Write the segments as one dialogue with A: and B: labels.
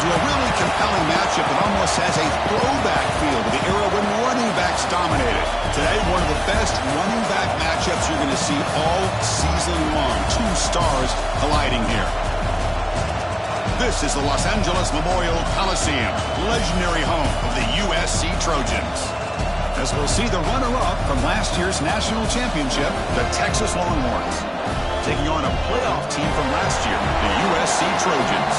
A: to a really compelling matchup that almost has a throwback feel to the era when running backs dominated. Today, one of the best running back matchups you're going to see all season long. Two stars colliding here. This is the Los Angeles Memorial Coliseum, legendary home of the USC Trojans. As we'll see the runner-up from last year's national championship, the Texas Longhorns, taking on a playoff team from last year, the USC Trojans.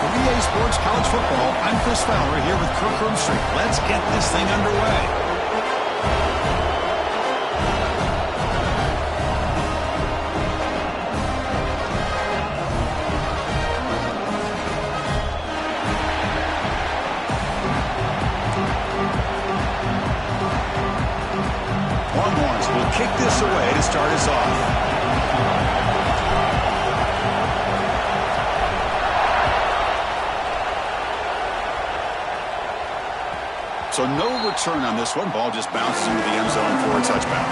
A: For EA Sports College Football, I'm Chris Fowler here with Kirk Herbstreit. Let's get this thing underway. Longhorns will kick this away to start us off. So no return on this one. Ball just bounces into the end zone for a touchback.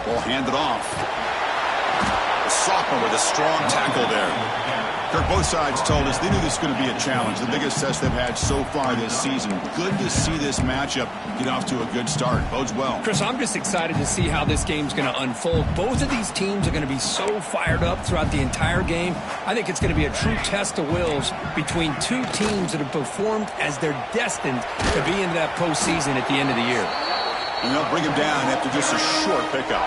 A: Ball handed off. The sophomore with a strong tackle there. Kirk, both sides told us they knew this was going to be a challenge. The biggest test they've had so far this season. Good to see this matchup get off to a good start. Bodes well.
B: Chris, I'm just excited to see how this game's going to unfold. Both of these teams are going to be so fired up throughout the entire game. I think it's going to be a true test of wills between two teams that have performed as they're destined to be into that postseason at the end of the year.
A: And they'll bring him down after just a short pickup.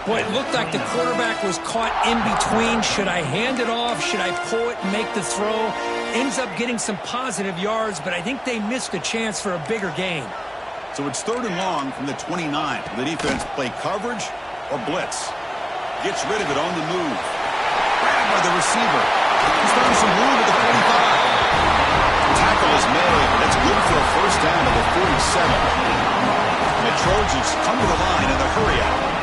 B: Boy, it looked like the quarterback was caught in between. Should I hand it off? Should I pull it and make the throw? Ends up getting some positive yards, but I think they missed a chance for a bigger gain.
A: So it's 3rd and long from the 29. Will the defense play coverage or blitz? Gets rid of it on the move. Grabbed by the receiver. He's found some room at the 45. Tackle is made. That's good for a first down to the 47. And the Trojans come to the line in the hurry out.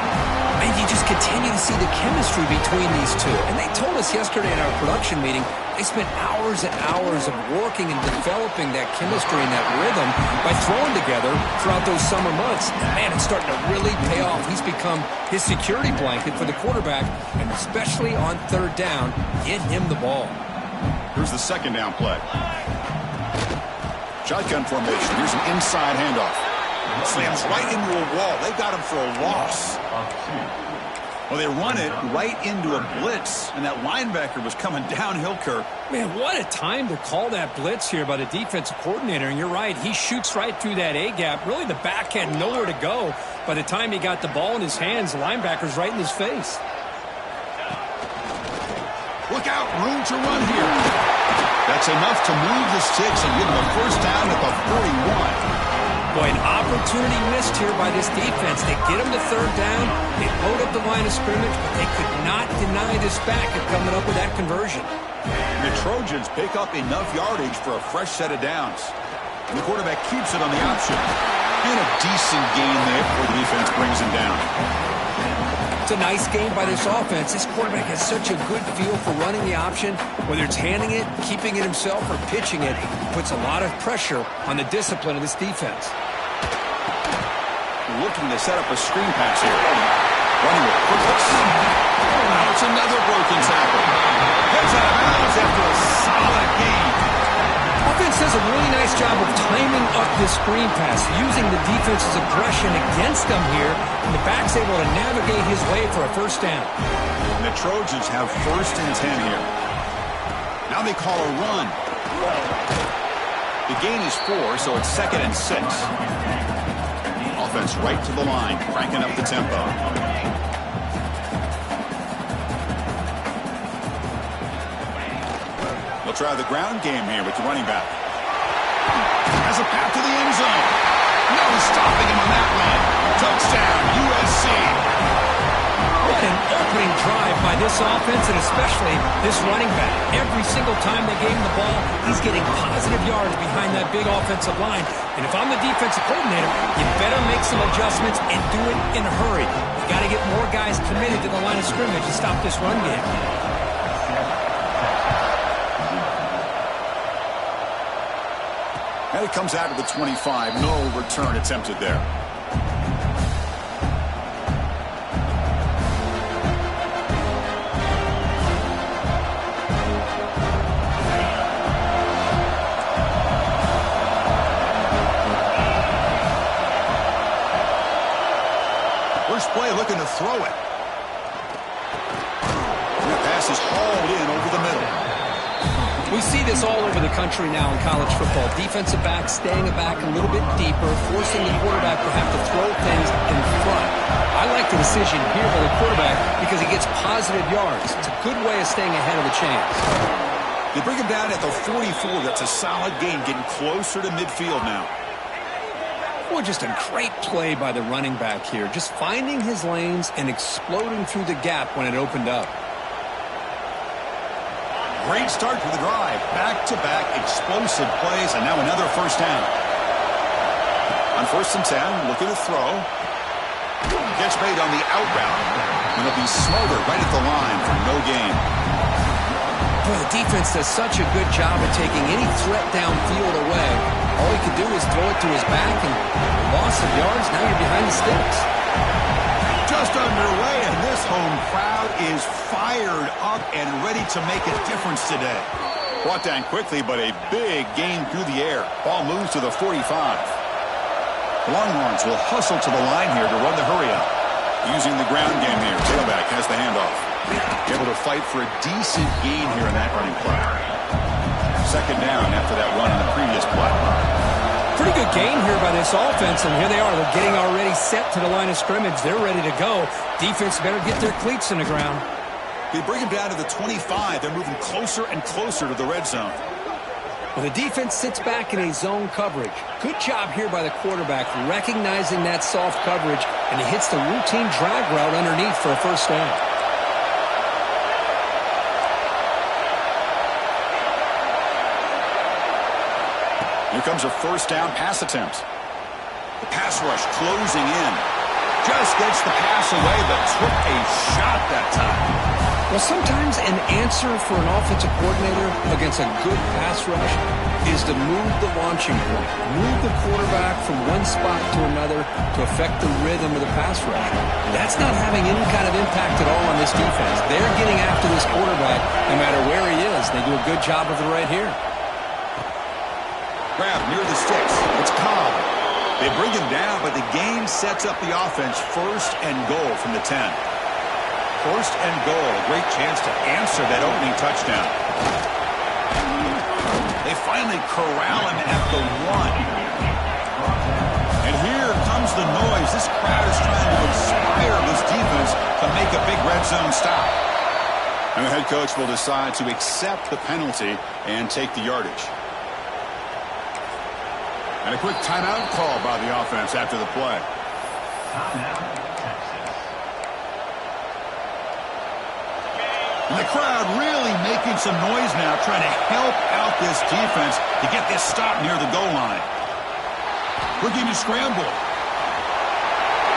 B: And you just continue to see the chemistry between these two. And they told us yesterday in our production meeting, they spent hours and hours of working and developing that chemistry and that rhythm by throwing together throughout those summer months. Man, it's starting to really pay off. He's become his security blanket for the quarterback, and especially on 3rd down, get him the ball.
A: Here's the 2nd down play. Shotgun formation. Here's an inside handoff. Slams right into a wall. They got him for a loss. Well, they run it right into a blitz, and that linebacker was coming downhill, Kirk.
B: Man, what a time to call that blitz here by the defensive coordinator. And you're right, he shoots right through that A-gap. Really, the back had nowhere to go. By the time he got the ball in his hands, the linebacker's right in his face.
A: Look out, room to run here. That's enough to move the sticks and give him a first down at the 41.
B: Boy, an opportunity missed here by this defense. They get him to 3rd down. They load up the line of scrimmage, but they could not deny this back of coming up with that conversion.
A: The Trojans pick up enough yardage for a fresh set of downs. And the quarterback keeps it on the option. And a decent gain there before the defense brings him down.
B: It's a nice game by this offense. This quarterback has such a good feel for running the option. Whether it's handing it, keeping it himself, or pitching it, puts a lot of pressure on the discipline of this defense.
A: Looking to set up a screen pass here. Running with quickness. Now it's another broken tackle. Heads out of bounds after a solid gain.
B: Offense does a really nice job of timing up this screen pass, using the defense's aggression against them here, and the back's able to navigate his way for a first down.
A: And the Trojans have 1st and 10 here. Now they call a run. The gain is 4, so it's 2nd and 6. Offense right to the line, cranking up the tempo. They'll try the ground game here with the running back. Has a path to the end zone. No stopping him on that one. Touchdown, USC.
B: What an opening drive by this offense, and especially this running back. Every single time they gave him the ball, he's getting positive yards behind that big offensive line. And if I'm the defensive coordinator, you better make some adjustments and do it in a hurry. You got to get more guys committed to the line of scrimmage to stop this run game.
A: And it comes out to the 25. No return attempted there. First play looking to throw it. And the pass is hauled in over the middle.
B: We see this all over the country now in college football. Defensive backs staying back a little bit deeper, forcing the quarterback to have to throw things in front. I like the decision here by the quarterback because he gets positive yards. It's a good way of staying ahead of the chains.
A: They bring him down at the 44. That's a solid gain, getting closer to midfield now.
B: Boy, just a great play by the running back here. Just finding his lanes and exploding through the gap when it opened up.
A: Great start to the drive. Back-to-back explosive plays, and now another first down. On 1st and 10, looking to throw. Catch made on the out route. And it'll be smothered right at the line for no gain.
B: Boy, the defense does such a good job of taking any threat downfield away. All he could do is throw it to his back, and loss of yards, now you're behind the sticks.
A: Just underway, and this home crowd is fired up and ready to make a difference today. Brought down quickly, but a big gain through the air. Ball moves to the 45. The Longhorns will hustle to the line here to run the hurry up. Using the ground game here, tailback has the handoff. Able to fight for a decent gain here in that running play. 2nd down after that run in the previous play.
B: Pretty good game here by this offense, and here they are. They're getting already set to the line of scrimmage. They're ready to go. Defense better get their cleats in the ground.
A: They bring him down to the 25. They're moving closer and closer to the red zone.
B: Well, the defense sits back in a zone coverage. Good job here by the quarterback, recognizing that soft coverage, and he hits the routine drag route underneath for a first down.
A: Here comes a first down pass attempt. The pass rush closing in. Just gets the pass away, but took a shot that time.
B: Well, sometimes an answer for an offensive coordinator against a good pass rush is to move the launching point. Move the quarterback from one spot to another to affect the rhythm of the pass rush. That's not having any kind of impact at all on this defense. They're getting after this quarterback no matter where he is. They do a good job of it right here.
A: Grab near the sticks. It's Cobb. They bring him down, but the gain sets up the offense 1st and goal from the 10. 1st and goal. A great chance to answer that opening touchdown. They finally corral him at the 1. And here comes the noise. This crowd is trying to inspire this defense to make a big red zone stop. And the head coach will decide to accept the penalty and take the yardage. And a quick timeout call by the offense after the play. And the crowd really making some noise now, trying to help out this defense to get this stop near the goal line. Looking to scramble.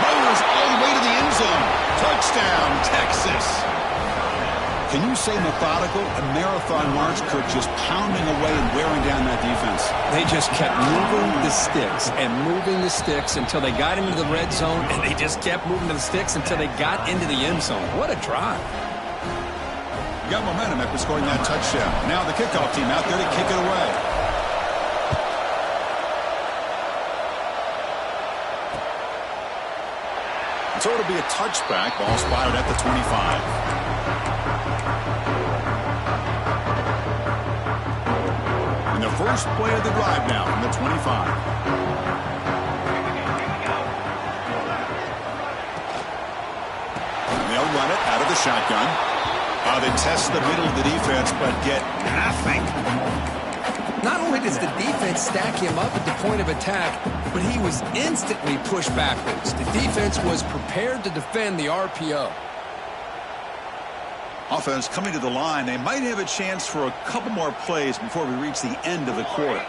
A: Motors all the way to the end zone. Touchdown, Texas. Can you say methodical? A marathon march, Kirk, just pounding away and wearing down that defense.
B: They just kept moving the sticks and moving the sticks until they got into the red zone, and they just kept moving the sticks until they got into the end zone. What a drive.
A: Got momentum after scoring that touchdown. Now the kickoff team out there to kick it away. So it'll be a touchback. Ball spotted at the 25. And the first play of the drive now from the 25. And they'll run it out of the shotgun. They test the middle of the defense, but get nothing.
B: Not only does the defense stack him up at the point of attack, but he was instantly pushed backwards. The defense was prepared to defend the RPO.
A: Offense coming to the line. They might have a chance for a couple more plays before we reach the end of the quarter.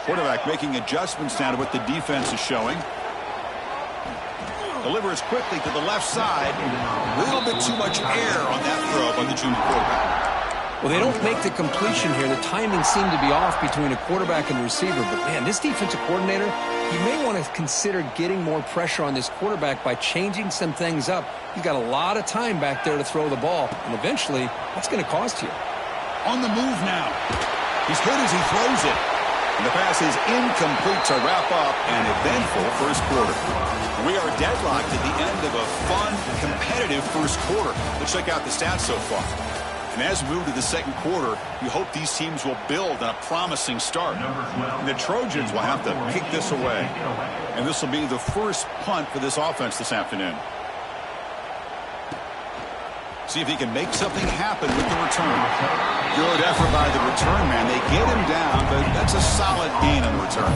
A: Quarterback making adjustments now to what the defense is showing. Delivers quickly to the left side. A little bit too much air on that throw by the junior quarterback.
B: Well, they don't make the completion here. The timing seemed to be off between a quarterback and receiver. But, man, this defensive coordinator, he may want to consider getting more pressure on this quarterback by changing some things up. You've got a lot of time back there to throw the ball, and eventually that's going to cost you.
A: On the move now. He's hit as he throws it. And the pass is incomplete to wrap up an eventful first quarter. We are deadlocked at the end of a fun, competitive first quarter. Let's check out the stats so far. And as we move to the second quarter, you hope these teams will build on a promising start. And the Trojans will have to kick this away. And this will be the first punt for this offense this afternoon. See if he can make something happen with the return. Good effort by the return man. They get him down, but that's a solid gain on the return.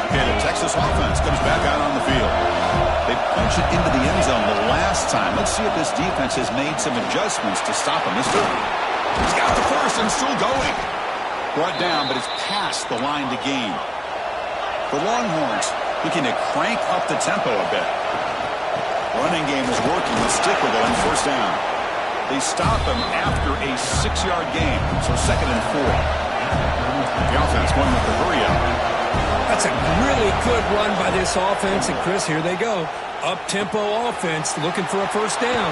A: Okay, the Texas offense comes back out on the field. They punch it into the end zone the last time. Let's see if this defense has made some adjustments to stop him this time. He's got the first and still going. Brought down, but it's past the line to gain. The Longhorns looking to crank up the tempo a bit. Running game is working. They'll stick with it on first down. They stop him after a 6-yard gain, so 2nd and 4. The offense going with the hurry up.
B: That's a really good run by this offense. And, Chris, here they go. Up-tempo offense looking for a first down.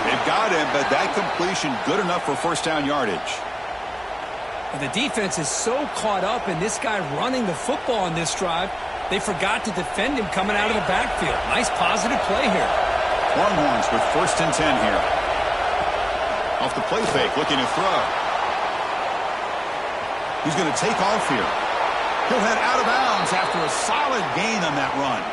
A: They've got him, but that completion good enough for first down yardage.
B: And the defense is so caught up in this guy running the football on this drive, they forgot to defend him coming out of the backfield. Nice positive play here.
A: Longhorns with 1st and 10 here. Off the play fake, looking to throw. He's going to take off here. He'll head out of bounds after a solid gain on that run.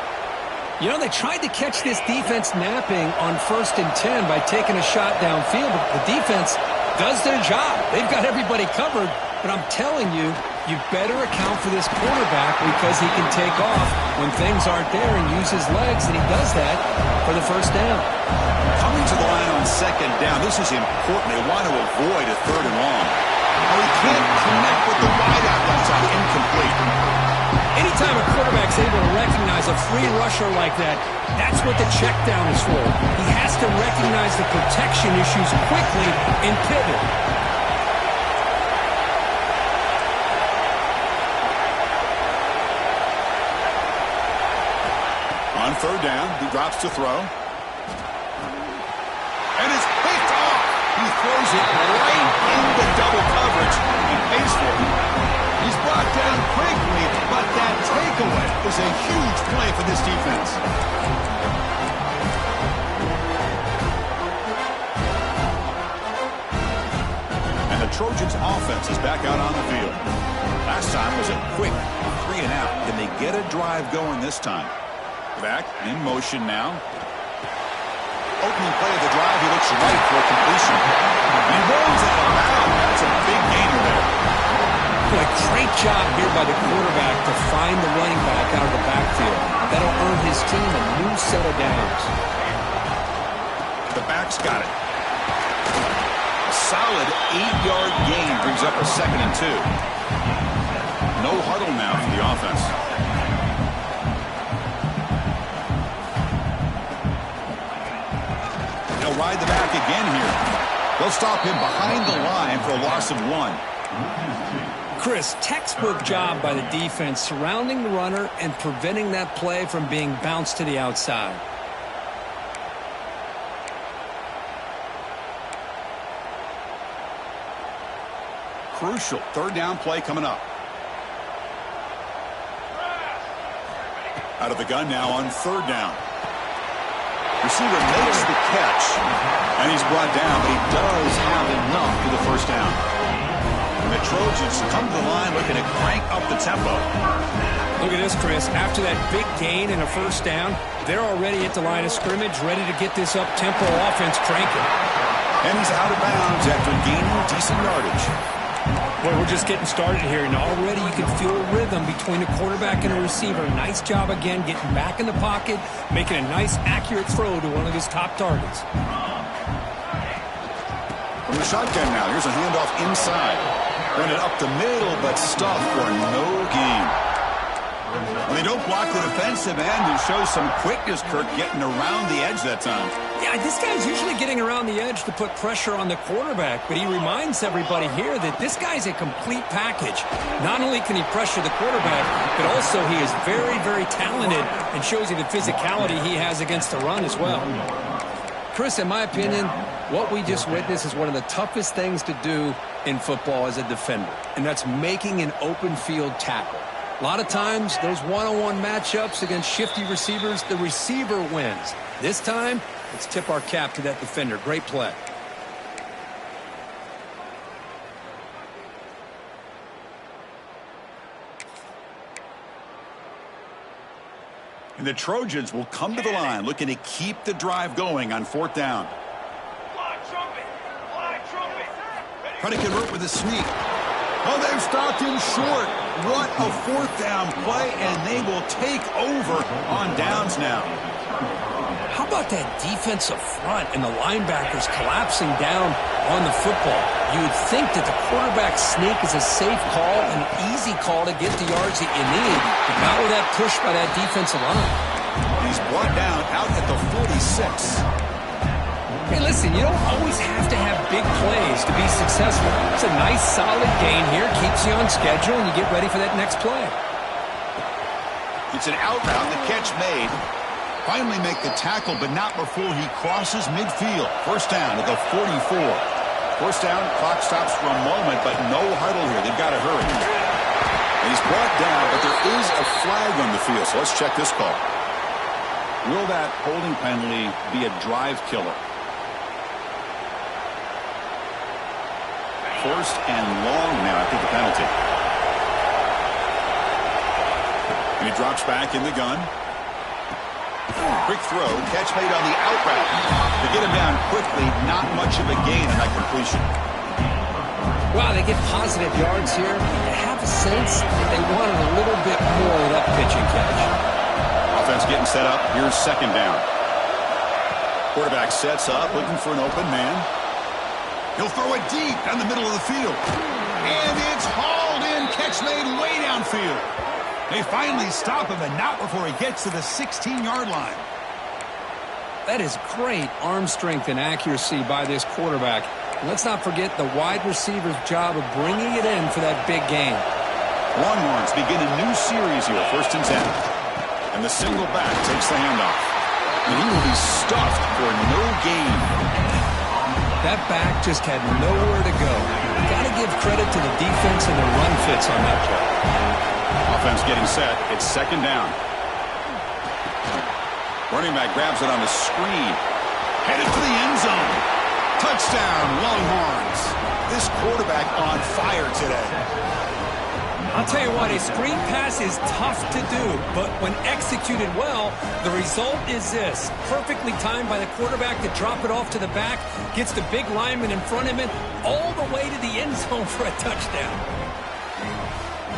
B: You know, they tried to catch this defense napping on 1st and 10 by taking a shot downfield, but the defense does their job. They've got everybody covered, but I'm telling you, you better account for this quarterback because he can take off when things aren't there and use his legs, and he does that for the first down.
A: Coming to the line on 2nd down, this is important. They want to avoid a 3rd and long. Oh, he can't connect with the wideout that time. Incomplete.
B: Anytime a quarterback's able to recognize a free rusher like that, that's what the check down is for. He has to recognize the protection issues quickly and pivot.
A: On 3rd down, he drops to throw. And it's picked off. He throws it right into double coverage and pays for it. He's brought down quickly, but that takeaway is a huge play for this defense. And the Trojans' offense is back out on the field. Last time was a quick 3 and out. Can they get a drive going this time? Back in motion now. Opening play of the drive, he looks right for a completion. And he rolls out of bounds. That's a big gainer there.
B: Boy, great job here by the quarterback to find the running back out of the backfield. That'll earn his team a new set of downs.
A: The back's got it. A solid 8-yard gain brings up a 2nd and 2. No huddle now for the offense. They'll ride the back again here. They'll stop him behind the line for a loss of 1.
B: Chris, textbook job by the defense surrounding the runner and preventing that play from being bounced to the outside.
A: Crucial 3rd down play coming up. Out of the gun now on 3rd down. Receiver makes the catch, and he's brought down, but he does have enough for the first down. And the Trojans come to the line looking to crank up the tempo.
B: Look at this, Chris. After that big gain and a first down, they're already at the line of scrimmage, ready to get this up-tempo offense cranking.
A: And he's out of bounds after gaining decent yardage.
B: Boy, we're just getting started here, and already you can feel a rhythm between the quarterback and the receiver. Nice job again getting back in the pocket, making a nice, accurate throw to one of his top targets.
A: From the shotgun now, here's a handoff inside. Run it up the middle, but stuffed for no gain. Well, they don't block the defensive end and show some quickness, Kirk, getting around the edge that time.
B: Yeah, this guy's usually getting around the edge to put pressure on the quarterback, but he reminds everybody here that this guy's a complete package. Not only can he pressure the quarterback, but also he is very, very talented and shows you the physicality he has against the run as well. Chris, in my opinion, what we just witnessed is one of the toughest things to do in football as a defender, and that's making an open field tackle. A lot of times, those one-on-one matchups against shifty receivers, the receiver wins. This time, let's tip our cap to that defender. Great play.
A: And the Trojans will come to the line looking to keep the drive going on 4th down. Try to convert with a sneak. Oh, they've stopped him short. What a 4th down play, and they will take over on downs now.
B: How about that defensive front and the linebackers collapsing down on the football? You would think that the quarterback sneak is a safe call, an easy call to get the yards that you need, but not with that push by that defensive line.
A: He's brought down out at the 46.
B: Hey, listen, you don't always have to have big plays to be successful. It's a nice, solid gain here, keeps you on schedule, and you get ready for that next play.
A: It's an out route, the catch made. Finally make the tackle, but not before he crosses midfield. 1st down at the 44. 1st down, clock stops for a moment, but no huddle here. They've got to hurry. And he's brought down, but there is a flag on the field, so let's check this call. Will that holding penalty be a drive killer? 1st and long now after the penalty. And he drops back in the gun. Quick throw, catch made on the out route. To get him down quickly, not much of a gain on that completion.
B: Wow, they get positive yards here. I have a sense that they wanted a little bit more of that pitch and catch.
A: Offense getting set up. Here's 2nd down. Quarterback sets up, looking for an open man. He'll throw it deep down the middle of the field. And it's hauled in. Catch made way downfield. They finally stop him, and not before he gets to the 16-yard line.
B: That is great arm strength and accuracy by this quarterback. And let's not forget the wide receiver's job of bringing it in for that big gain.
A: Longhorns begin a new series here, 1st and 10. And the single back takes the handoff. And he will be stuffed for no gain.
B: That back just had nowhere to go. Got to give credit to the defense and the run fits on that play.
A: Offense getting set. It's 2nd down. Running back grabs it on the screen. Headed to the end zone. Touchdown, Longhorns. This quarterback on fire today.
B: I'll tell you what, a screen pass is tough to do, but when executed well, the result is this. Perfectly timed by the quarterback to drop it off to the back, gets the big lineman in front of him, all the way to the end zone for a touchdown.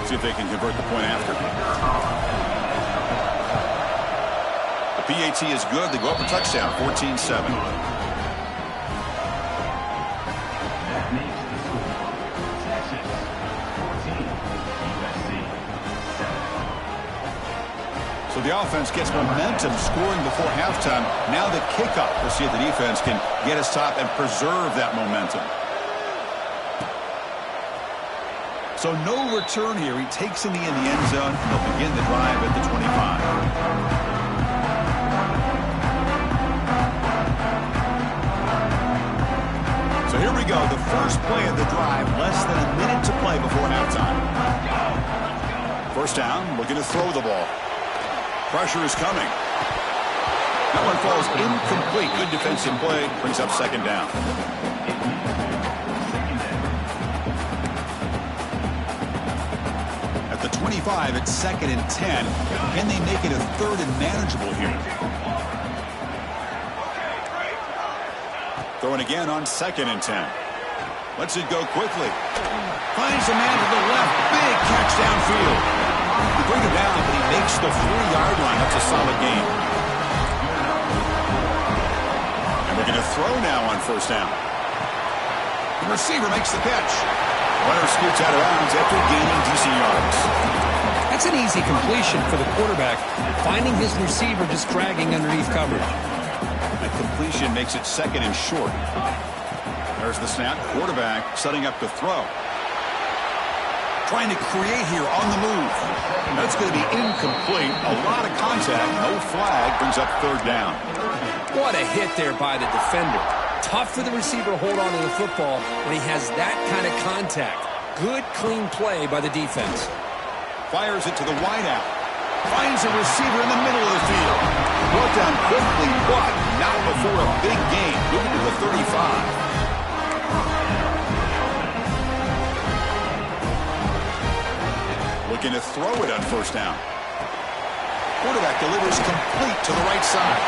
A: See if they can convert the point after. The PAT is good. They go up a touchdown, 14-7. So the offense gets momentum scoring before halftime. Now the kickoff. We'll see if the defense can get us top and preserve that momentum. So no return here. He takes him in the end zone, and they'll begin the drive at the 25. So here we go. The first play of the drive. Less than a minute to play before halftime. 1st down, looking to throw the ball. Pressure is coming. That one falls incomplete. Good defensive play. Brings up 2nd down. At the 25, it's 2nd and 10. Can they make it a 3rd and manageable here? Throwing again on 2nd and 10. Lets it go quickly. Finds a man to the left. Big catch downfield. They bring him down, but he makes the 4-yard line. That's a solid gain. And we're going to throw now on 1st down. The receiver makes the catch. Runner scoots out of bounds after gaining decent yards.
B: That's an easy completion for the quarterback, finding his receiver just dragging underneath coverage.
A: The completion makes it 2nd and short. There's the snap. Quarterback setting up to throw. Trying to create here on the move. That's going to be incomplete. A lot of contact. No flag. Brings up 3rd down.
B: What a hit there by the defender. Tough for the receiver to hold on to the football when he has that kind of contact. Good, clean play by the defense.
A: Fires it to the wideout. Finds a receiver in the middle of the field. Brought down quickly, but not before a big gain. Moving to the 35. Looking to throw it on 1st down. Quarterback delivers complete to the right side.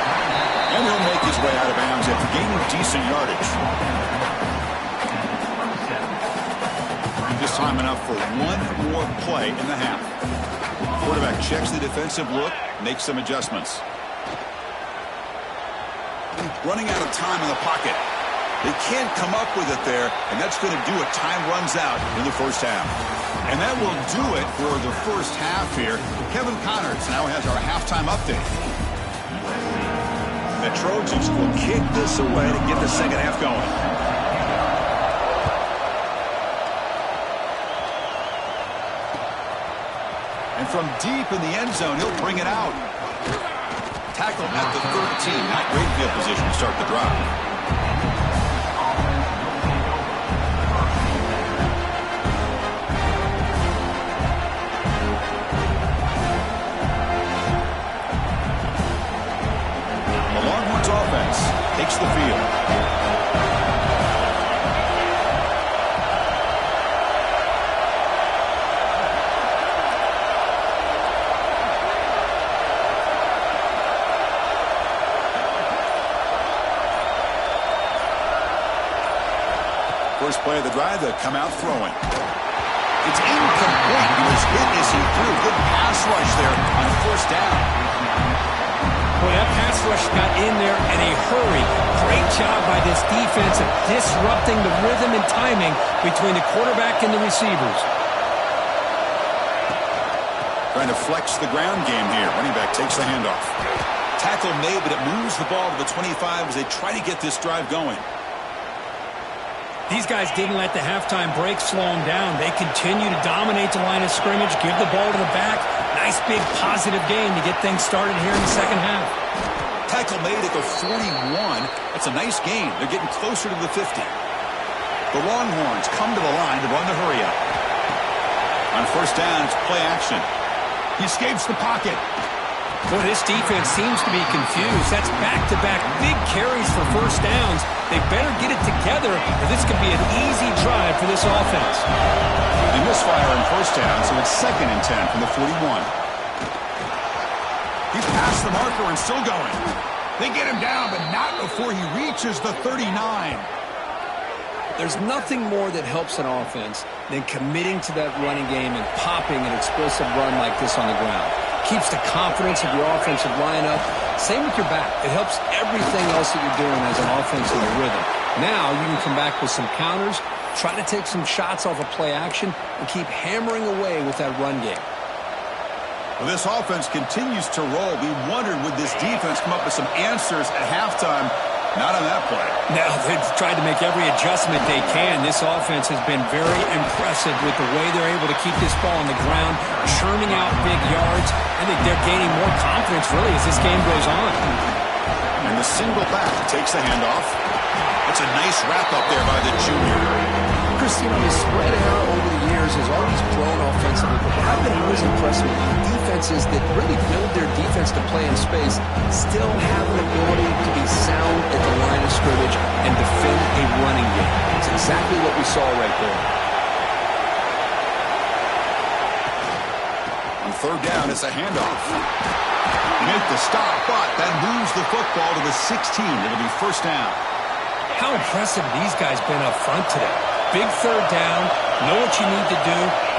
A: And he'll make his way out of bounds after gaining decent yardage. This time enough for one more play in the half. Quarterback checks the defensive look, makes some adjustments. Running out of time in the pocket. They can't come up with it there, and that's going to do it. Time runs out in the 1st half. And that will do it for the 1st half here. Kevin Connors now has our halftime update. The Trojans will kick this away to get the 2nd half going. And from deep in the end zone, he'll bring it out. Tackle at the 13. Not great field position to start the drive. Takes the field. First play of the drive, they come out throwing. It's incomplete. He was hit as he threw. Good pass rush there on 1st down.
B: Well, that pass rush got in there in a hurry. Great job by this defense of disrupting the rhythm and timing between the quarterback and the receivers.
A: Trying to flex the ground game here. Running back takes the handoff. Tackle made, but it moves the ball to the 25 as they try to get this drive going.
B: These guys didn't let the halftime break slow them down. They continue to dominate the line of scrimmage, give the ball to the back. Nice big positive game to get things started here in the 2nd half.
A: Tackle made at the 41. That's a nice gain. They're getting closer to the 50. The Longhorns come to the line to run the hurry up. On 1st down, it's play action. He escapes the pocket.
B: Boy, this defense seems to be confused. That's back-to-back big carries for 1st downs. They better get it together, or this could be an easy drive for this offense.
A: They misfire on 1st down, so it's 2nd and 10 from the 41. He's past the marker and still going. They get him down, but not before he reaches the 39.
B: There's nothing more that helps an offense than committing to that running game and popping an explosive run like this on the ground. Keeps the confidence of your offensive lineup. Same with your back. It helps everything else that you're doing as an offense in the rhythm. Now you can come back with some counters, try to take some shots off of play action, and keep hammering away with that run game.
A: Well, this offense continues to roll. We wondered, would this defense come up with some answers at halftime? Not on that play.
B: Now they've tried to make every adjustment they can. This offense has been very impressive with the way they're able to keep this ball on the ground, churning out big yards. I think they're gaining more confidence, really, as this game goes on.
A: And the single back takes the handoff. That's a nice wrap-up there by the junior.
B: Chris, you know, the spread era over the years has always grown offensively, but what I've been always impressed with defenses that really build their defense to play in space still have an ability to be sound at the line of scrimmage and defend a running game. It's exactly what we saw right there.
A: On 3rd down, it's a handoff. They make the stop, but that moves the football to the 16. It'll be 1st down.
B: How impressive these guys been up front today. Big 3rd down, know what you need to do,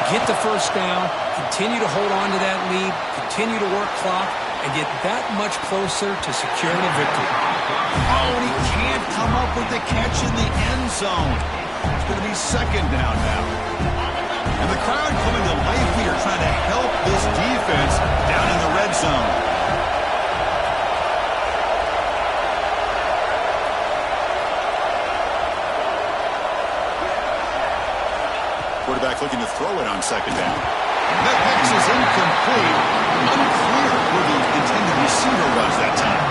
B: get the 1st down, continue to hold on to that lead, continue to work clock, and get that much closer to securing a victory.
A: Oh, and he can't come up with the catch in the end zone. It's going to be 2nd down now. And the crowd coming to life here, trying to help this defense down in the red zone. Quarterback looking to throw it on second down. That pass is incomplete. Unclear who the intended receiver was that time.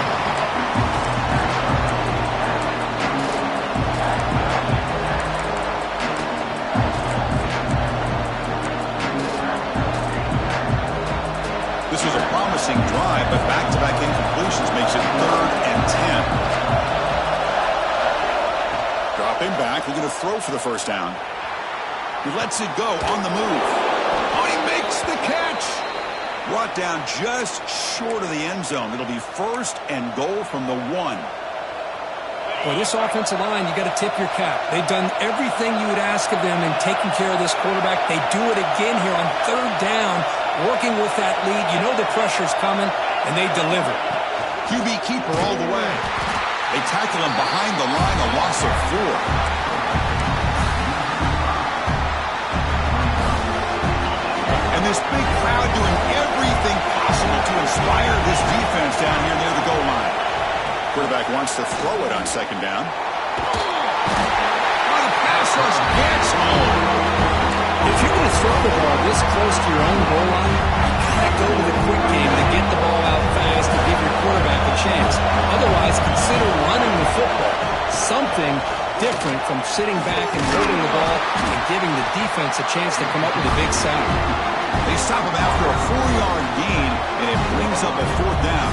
A: This was a promising drive, but back-to-back incompletions makes it 3rd and 10. Dropping back, looking to throw for the first down. He lets it go on the move. Oh, he makes the catch. Brought down just short of the end zone. It'll be 1st and goal from the 1.
B: Well, this offensive line, you got to tip your cap. They've done everything you would ask of them in taking care of this quarterback. They do it again here on 3rd down, working with that lead. You know the pressure's coming, and they deliver.
A: QB keeper all the way. They tackle him behind the line, a loss of 4. And this big crowd doing everything possible to inspire this defense down here near the goal line. Quarterback wants to throw it on second down. Oh, the pass rush gets home.
B: If you're going to throw the ball this close to your own goal line, you got to go to the quick game to get the ball out fast to give your quarterback a chance. Otherwise, consider running the football. Something different from sitting back and holding the ball and giving the defense a chance to come up with a big sack.
A: They stop him after a 4-yard gain, and it brings up a 4th down.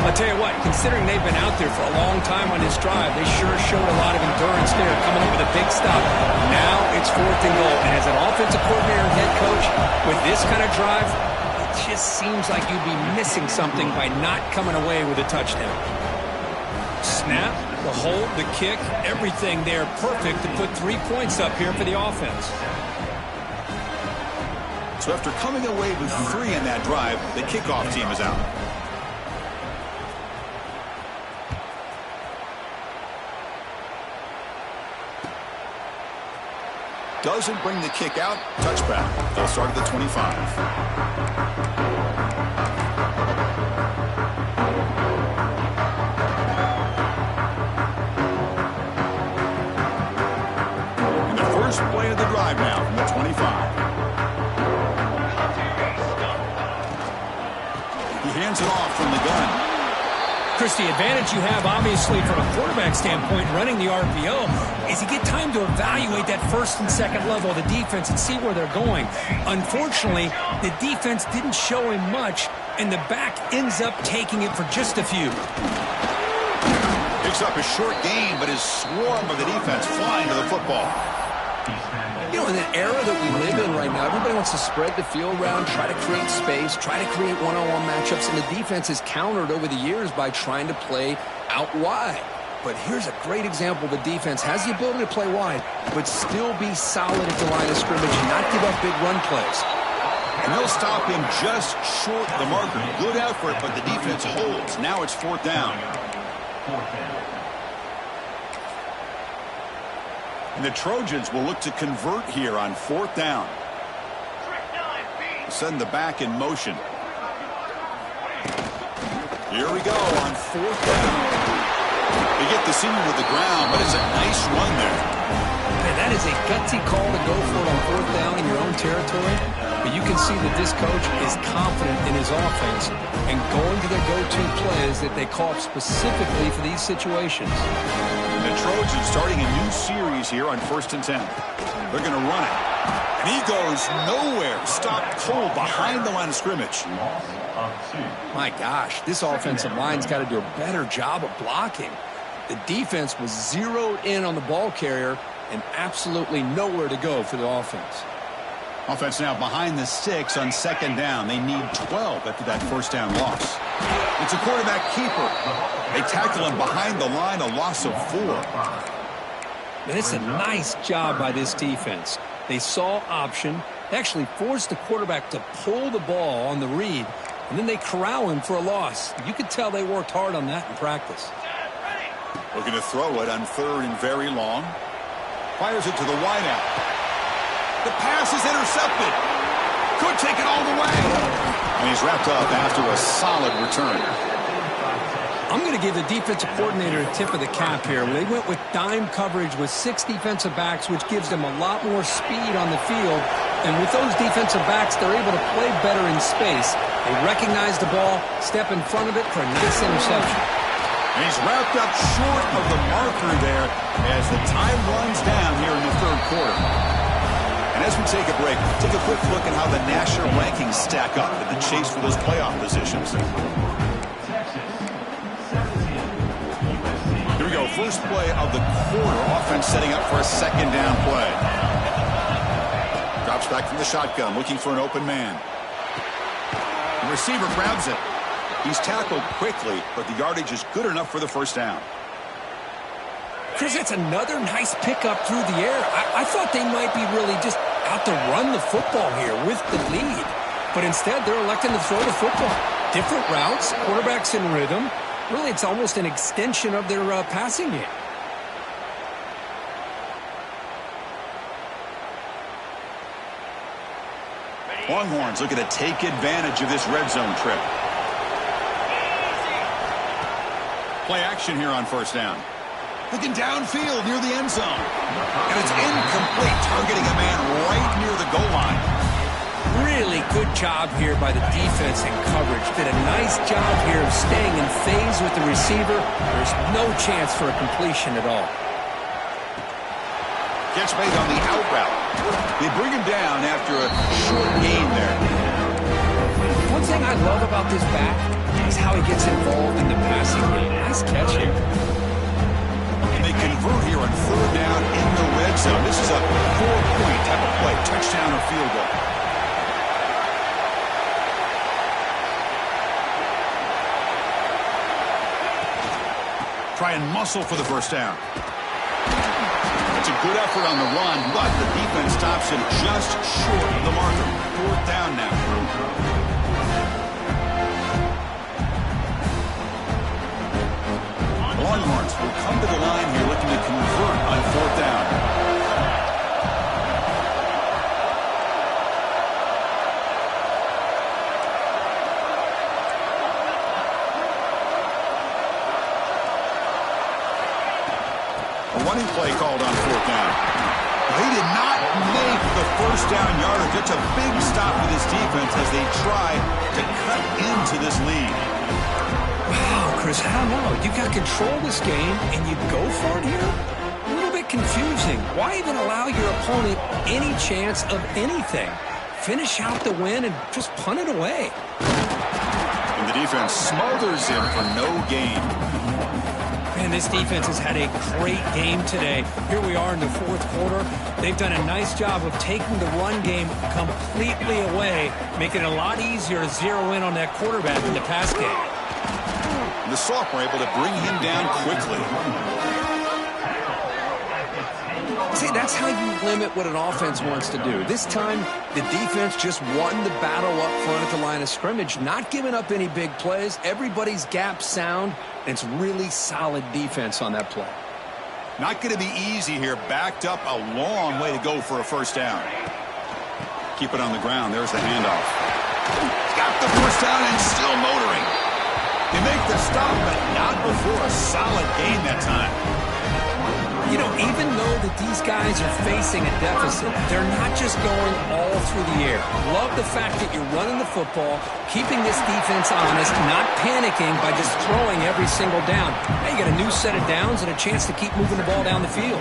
B: I'll tell you what, considering they've been out there for a long time on this drive, they sure showed a lot of endurance there, coming up with a big stop. Now it's 4th and goal, and as an offensive coordinator and head coach, with this kind of drive, it just seems like you'd be missing something by not coming away with a touchdown. Snap, the hold, the kick, everything there perfect to put 3 points up here for the offense.
A: So after coming away with 3 in that drive, the kickoff team is out. Doesn't bring the kick out. Touchback. They'll start at the 25. And the first play of the drive now from the 25. Hands it off from the gun.
B: Chris, the advantage you have, obviously, from a quarterback standpoint, running the RPO, is you get time to evaluate that 1st and 2nd level of the defense and see where they're going. Unfortunately, the defense didn't show him much, and the back ends up taking it for just a few.
A: Picks up a short gain, but his swarm of the defense flying to the football.
B: You know, in the era that we live in right now, everybody wants to spread the field around, try to create space, try to create one-on-one matchups, and the defense is countered over the years by trying to play out wide. But here's a great example. The defense has the ability to play wide, but still be solid at the line of scrimmage and not give up big run plays.
A: And they'll stop him just short of the marker. Good effort, but the defense holds. Now it's 4th down. And the Trojans will look to convert here on 4th down. Send the back in motion. Here we go on 4th down. They get the senior to the ground, but it's a nice run there.
B: Man, that is a gutsy call to go for it on 4th down in your own territory. But you can see that this coach is confident in his offense and going to their go-to plays that they call specifically for these situations.
A: And the Trojans starting a new series here on 1st and 10. They're going to run it. And he goes nowhere. Stopped cold behind the line of scrimmage.
B: My gosh, this offensive line's got to do a better job of blocking. The defense was zeroed in on the ball carrier and absolutely nowhere to go for the offense.
A: Offense now behind the 6 on 2nd down. They need 12 after that 1st down loss. It's a quarterback keeper. They tackle him behind the line, a loss of 4.
B: And it's a nice job by this defense. They saw option, actually forced the quarterback to pull the ball on the read, and then they corral him for a loss. You could tell they worked hard on that in practice.
A: Looking to throw it on 3rd and very long. Fires it to the wideout. The pass is intercepted. Could take it all the way. And he's wrapped up after a solid return.
B: I'm going to give the defensive coordinator a tip of the cap here. They went with dime coverage with 6 defensive backs, which gives them a lot more speed on the field. And with those defensive backs, they're able to play better in space. They recognize the ball, step in front of it for a nice interception.
A: And he's wrapped up short of the marker there as the time runs down here in the third quarter. And as we take a break, take a quick look at how the national rankings stack up in the chase for those playoff positions. Here we go, first play of the quarter. Offense setting up for a second down play. Drops back from the shotgun, looking for an open man. The receiver grabs it. He's tackled quickly, but the yardage is good enough for the first down.
B: Chris, that's another nice pickup through the air. I thought they might be really just out to run the football here with the lead. But instead, they're electing to throw the football. Different routes, quarterback's in rhythm. Really, it's almost an extension of their passing game.
A: Longhorns looking to take advantage of this red zone trip. Play action here on first down. Looking downfield near the end zone. And it's incomplete, targeting a man right near the goal line.
B: Really good job here by the defense and coverage. Did a nice job here of staying in phase with the receiver. There's no chance for a completion at all.
A: Catch made on the out route. They bring him down after a short gain there.
B: One thing I love about this back is how he gets involved in the passing game. Nice catch here.
A: And they convert here on third down in the red zone. This is a 4-point type of play, touchdown or field goal. Try and muscle for the first down. It's a good effort on the run, but the defense stops him just short of the marker. Fourth down now. Longhorns will come to the line here looking to convert on fourth down. Running play called on fourth down. He did not make the first down yardage. It's a big stop for this defense as they try to cut into this lead.
B: Wow, Chris, I don't know. You got control of this game, and you go for it here? A little bit confusing. Why even allow your opponent any chance of anything? Finish out the win and just punt it away.
A: And the defense smothers him for no gain.
B: Man, this defense has had a great game today. Here we are in the fourth quarter. They've done a nice job of taking the run game completely away, making it a lot easier to zero in on that quarterback in the pass game.
A: The sophomore able to bring him down quickly.
B: See, that's how you limit what an offense wants to do. This time, the defense just won the battle up front at the line of scrimmage, not giving up any big plays. Everybody's gap sound, and it's really solid defense on that play.
A: Not going to be easy here. Backed up a long way to go for a first down. Keep it on the ground. There's the handoff. Got the first down and still motoring. They make the stop, but not before a solid gain that time.
B: You know, even though that these guys are facing a deficit, they're not just going all through the air. Love the fact that you're running the football, keeping this defense honest, not panicking by just throwing every single down. Now you got a new set of downs and a chance to keep moving the ball down the field.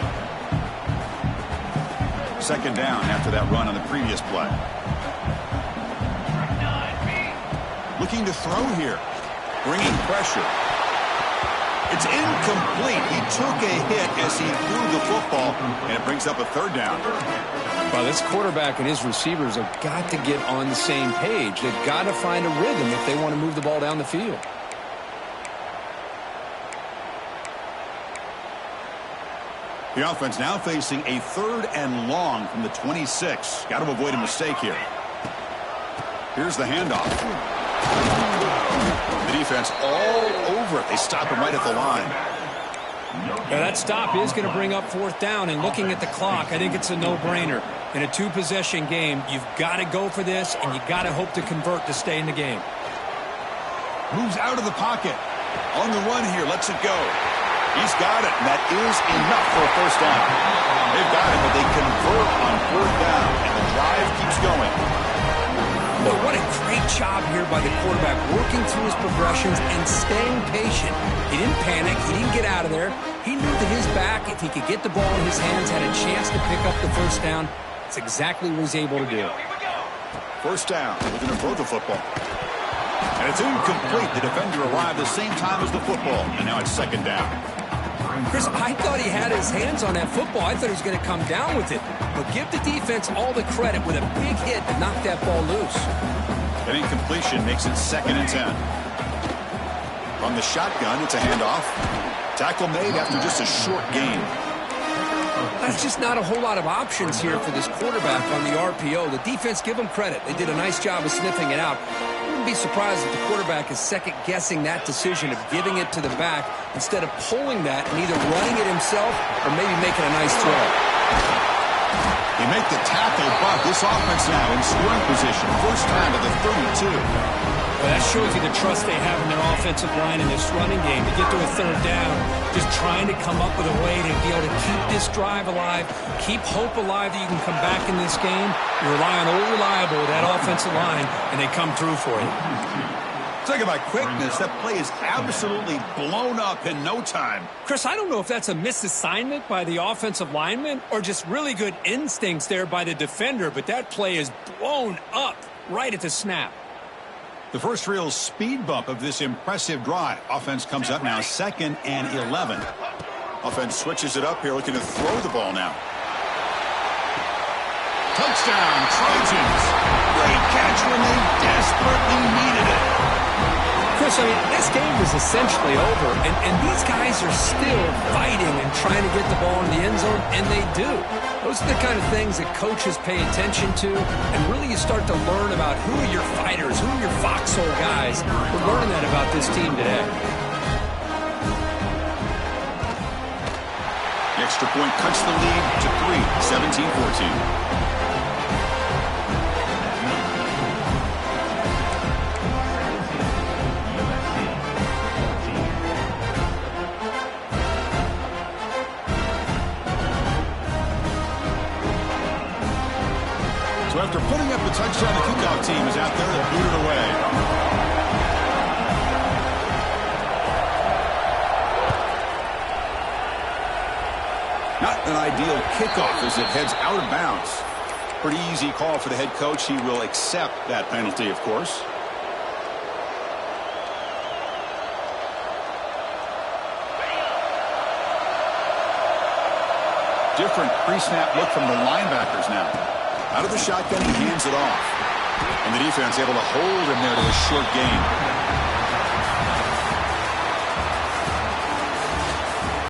A: Second down after that run on the previous play. Looking to throw here. Bringing pressure. It's incomplete. He took a hit as he threw the football, and it brings up a third down.
B: Well, this quarterback and his receivers have got to get on the same page. They've got to find a rhythm if they want to move the ball down the field.
A: The offense now facing a third and long from the 26. Got to avoid a mistake here. Here's the handoff. The defense all over it. They stop him right at the line.
B: Now that stop is going to bring up fourth down, and looking at the clock, I think it's a no-brainer. In a two-possession game, you've got to go for this, and you've got to hope to convert to stay in the game.
A: Moves out of the pocket. On the run here, lets it go. He's got it, and that is enough for a first down. They've got it, but they convert on fourth down, and the drive keeps going.
B: But what a great job here by the quarterback, working through his progressions and staying patient. He didn't panic. He didn't get out of there. He knew that his back, if he could get the ball in his hands, had a chance to pick up the first down. That's exactly what he's able to do.
A: First down within a throw the football. And it's incomplete. The defender arrived the same time as the football, and now it's second down.
B: Chris, I thought he had his hands on that football. I thought he was going to come down with it. But give the defense all the credit with a big hit to knock that ball loose.
A: An incompletion makes it 2nd and 10. From the shotgun, it's a handoff. Tackle made after just a short gain.
B: That's just not a whole lot of options here for this quarterback on the RPO. The defense, give them credit. They did a nice job of sniffing it out. I wouldn't be surprised if the quarterback is second-guessing that decision of giving it to the back instead of pulling that and either running it himself or maybe making a nice throw.
A: They make the tackle, but this offense now in scoring position. First time at the 32.
B: Well, that shows you the trust they have in their offensive line in this running game to get to a third down. Just trying to come up with a way to be able to keep this drive alive, keep hope alive that you can come back in this game. You rely on old reliable, that offensive line, and they come through for you.
A: Talk about quickness. That play is absolutely blown up in no time.
B: Chris, I don't know if that's a misassignment by the offensive lineman or just really good instincts there by the defender, but that play is blown up right at the snap.
A: The first real speed bump of this impressive drive. Offense comes up now 2nd and 11. Offense switches it up here, looking to throw the ball now. Touchdown, Trojans. Great catch when they desperately needed it.
B: Chris, I mean, this game is essentially over, and these guys are still fighting and trying to get the ball in the end zone, and they do. Those are the kind of things that coaches pay attention to, and really you start to learn about who are your fighters, who are your foxhole guys. We're learning that about this team today.
A: The extra point cuts the lead to 3, 17-14. So after putting up a touchdown, the kickoff team is out there that blew it away. Not an ideal kickoff as it heads out of bounds. Pretty easy call for the head coach. He will accept that penalty, of course. Different pre-snap look from the linebackers now. Out of the shotgun, he hands it off. And the defense able to hold him there to a short gain.